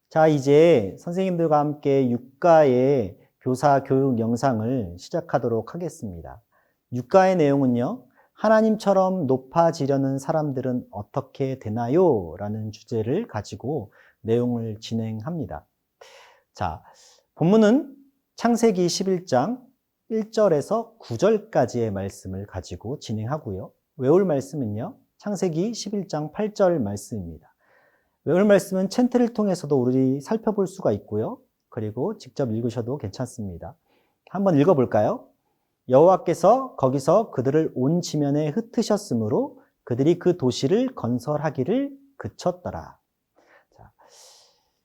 자, 이제 선생님들과 함께 육가의 교사 교육 영상을 시작하도록 하겠습니다. 육가의 내용은요, 하나님처럼 높아지려는 사람들은 어떻게 되나요? 라는 주제를 가지고 내용을 진행합니다. 자, 본문은 창세기 11장 1절에서 9절까지의 말씀을 가지고 진행하고요. 외울 말씀은요, 창세기 11장 8절 말씀입니다. 외울 말씀은 챈트를 통해서도 우리 살펴볼 수가 있고요. 그리고 직접 읽으셔도 괜찮습니다. 한번 읽어볼까요? 여호와께서 거기서 그들을 온 지면에 흩으셨으므로 그들이 그 도시를 건설하기를 그쳤더라. 자,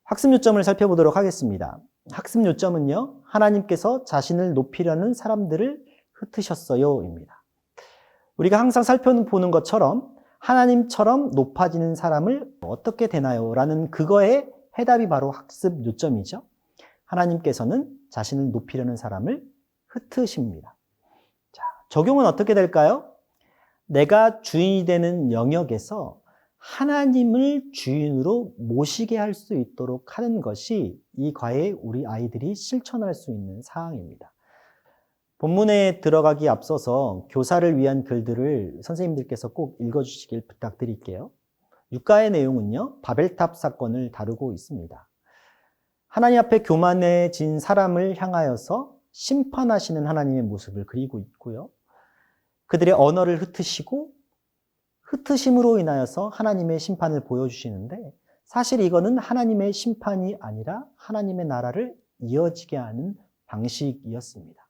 학습 요점을 살펴보도록 하겠습니다. 학습 요점은요, 하나님께서 자신을 높이려는 사람들을 흩으셨어요입니다. 우리가 항상 살펴보는 것처럼 하나님처럼 높아지는 사람을 어떻게 되나요? 라는 그거의 해답이 바로 학습 요점이죠. 하나님께서는 자신을 높이려는 사람을 흩으십니다. 자, 적용은 어떻게 될까요? 내가 주인이 되는 영역에서 하나님을 주인으로 모시게 할 수 있도록 하는 것이 이 과에 우리 아이들이 실천할 수 있는 사항입니다. 본문에 들어가기 앞서서 교사를 위한 글들을 선생님들께서 꼭 읽어주시길 부탁드릴게요. 육가의 내용은요, 바벨탑 사건을 다루고 있습니다. 하나님 앞에 교만해진 사람을 향하여서 심판하시는 하나님의 모습을 그리고 있고요. 그들의 언어를 흩으시고 흩으심으로 인하여서 하나님의 심판을 보여주시는데, 사실 이거는 하나님의 심판이 아니라 하나님의 나라를 이어지게 하는 방식이었습니다.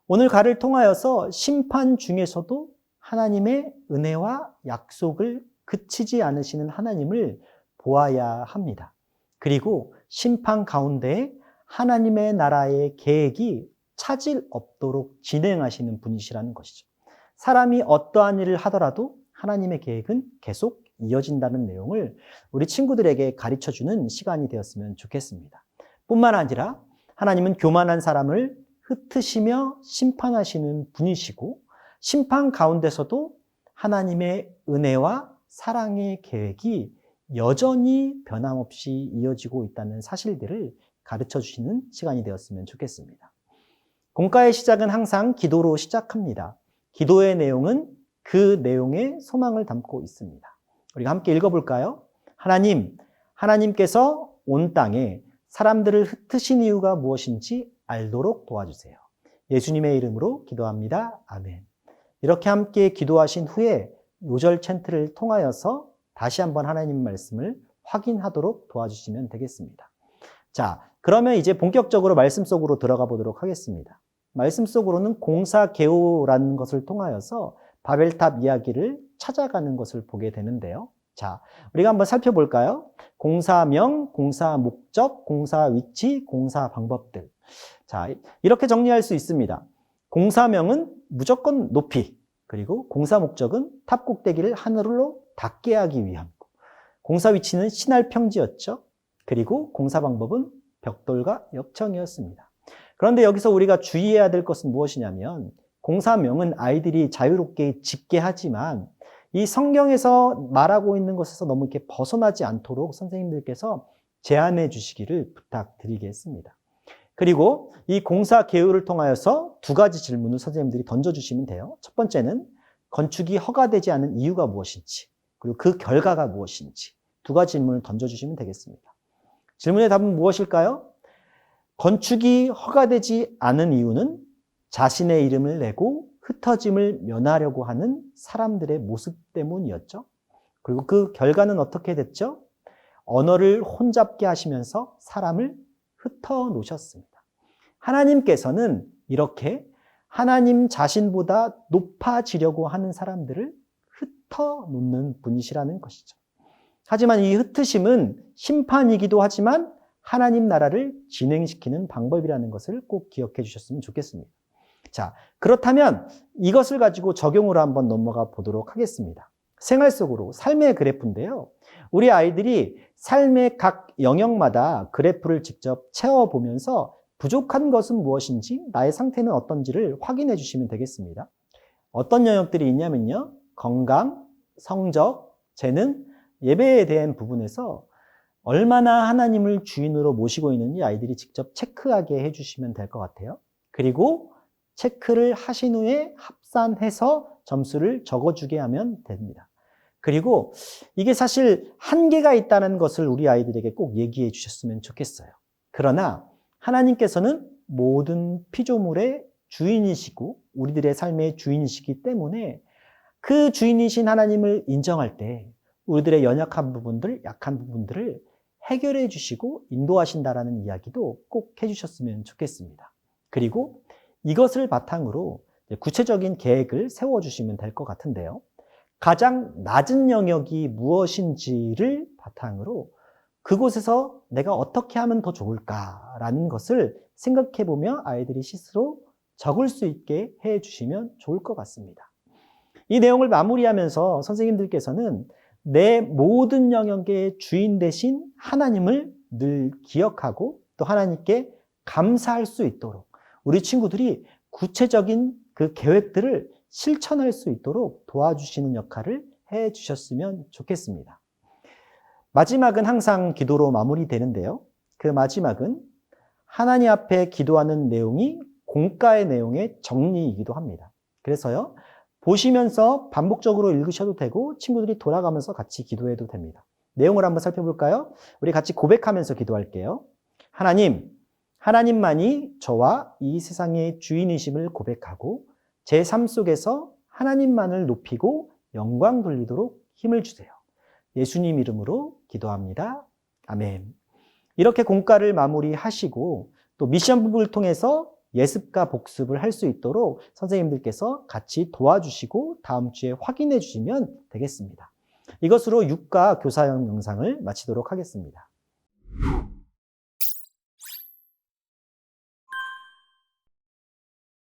오늘 가를 통하여서 심판 중에서도 하나님의 은혜와 약속을 그치지 않으시는 하나님을 보아야 합니다. 그리고 심판 가운데 하나님의 나라의 계획이 차질 없도록 진행하시는 분이시라는 것이죠. 사람이 어떠한 일을 하더라도 하나님의 계획은 계속 이어진다는 내용을 우리 친구들에게 가르쳐주는 시간이 되었으면 좋겠습니다. 뿐만 아니라 하나님은 교만한 사람을 흩으시며 심판하시는 분이시고, 심판 가운데서도 하나님의 은혜와 사랑의 계획이 여전히 변함없이 이어지고 있다는 사실들을 가르쳐 주시는 시간이 되었으면 좋겠습니다. 공과의 시작은 항상 기도로 시작합니다. 기도의 내용은 그 내용에 소망을 담고 있습니다. 우리가 함께 읽어볼까요? 하나님께서 온 땅에 사람들을 흩으신 이유가 무엇인지 알도록 도와주세요. 예수님의 이름으로 기도합니다. 아멘. 이렇게 함께 기도하신 후에 요절 챈트를 통하여서 다시 한번 하나님 말씀을 확인하도록 도와주시면 되겠습니다. 자, 그러면 이제 본격적으로 말씀 속으로 들어가 보도록 하겠습니다. 말씀 속으로는 공사개오라는 것을 통하여서 바벨탑 이야기를 찾아가는 것을 보게 되는데요. 자, 우리가 한번 살펴볼까요? 공사명, 공사 목적, 공사 위치, 공사 방법들. 자, 이렇게 정리할 수 있습니다. 공사명은 무조건 높이, 그리고 공사 목적은 탑 꼭대기를 하늘로 닿게 하기 위함. 공사 위치는 신할 평지였죠. 그리고 공사 방법은 벽돌과 역청이었습니다. 그런데 여기서 우리가 주의해야 될 것은 무엇이냐면, 공사명은 아이들이 자유롭게 짓게 하지만 이 성경에서 말하고 있는 것에서 너무 이렇게 벗어나지 않도록 선생님들께서 제안해 주시기를 부탁드리겠습니다. 그리고 이 공사 계율을 통하여서 두 가지 질문을 선생님들이 던져주시면 돼요. 첫 번째는 건축이 허가되지 않은 이유가 무엇인지, 그리고 그 결과가 무엇인지 두 가지 질문을 던져주시면 되겠습니다. 질문의 답은 무엇일까요? 건축이 허가되지 않은 이유는 자신의 이름을 내고 흩어짐을 면하려고 하는 사람들의 모습 때문이었죠. 그리고 그 결과는 어떻게 됐죠? 언어를 혼잡게 하시면서 사람을 흩어 놓으셨습니다. 하나님께서는 이렇게 하나님 자신보다 높아지려고 하는 사람들을 흩어 놓는 분이시라는 것이죠. 하지만 이 흩으심은 심판이기도 하지만 하나님 나라를 진행시키는 방법이라는 것을 꼭 기억해 주셨으면 좋겠습니다. 자, 그렇다면 이것을 가지고 적용으로 한번 넘어가 보도록 하겠습니다. 생활 속으로 삶의 그래프인데요. 우리 아이들이 삶의 각 영역마다 그래프를 직접 채워보면서 부족한 것은 무엇인지, 나의 상태는 어떤지를 확인해 주시면 되겠습니다. 어떤 영역들이 있냐면요. 건강, 성적, 재능, 예배에 대한 부분에서 얼마나 하나님을 주인으로 모시고 있는지 아이들이 직접 체크하게 해주시면 될 것 같아요. 그리고 체크를 하신 후에 합산해서 점수를 적어주게 하면 됩니다. 그리고 이게 사실 한계가 있다는 것을 우리 아이들에게 꼭 얘기해 주셨으면 좋겠어요. 그러나 하나님께서는 모든 피조물의 주인이시고 우리들의 삶의 주인이시기 때문에 그 주인이신 하나님을 인정할 때 우리들의 연약한 부분들, 약한 부분들을 해결해 주시고 인도하신다라는 이야기도 꼭 해주셨으면 좋겠습니다. 그리고 이것을 바탕으로 구체적인 계획을 세워주시면 될 것 같은데요. 가장 낮은 영역이 무엇인지를 바탕으로 그곳에서 내가 어떻게 하면 더 좋을까라는 것을 생각해보며 아이들이 스스로 적을 수 있게 해주시면 좋을 것 같습니다. 이 내용을 마무리하면서 선생님들께서는 내 모든 영역의 주인 되신 하나님을 늘 기억하고 또 하나님께 감사할 수 있도록 우리 친구들이 구체적인 그 계획들을 실천할 수 있도록 도와주시는 역할을 해 주셨으면 좋겠습니다. 마지막은 항상 기도로 마무리되는데요. 그 마지막은 하나님 앞에 기도하는 내용이 공과의 내용의 정리이기도 합니다. 그래서요, 보시면서 반복적으로 읽으셔도 되고 친구들이 돌아가면서 같이 기도해도 됩니다. 내용을 한번 살펴볼까요? 우리 같이 고백하면서 기도할게요. 하나님, 하나님만이 저와 이 세상의 주인이심을 고백하고 제 삶 속에서 하나님만을 높이고 영광 돌리도록 힘을 주세요. 예수님 이름으로 기도합니다. 아멘. 이렇게 공과를 마무리하시고 또 미션 부부를 통해서 예습과 복습을 할 수 있도록 선생님들께서 같이 도와주시고 다음 주에 확인해 주시면 되겠습니다. 이것으로 6과 교사형 영상을 마치도록 하겠습니다.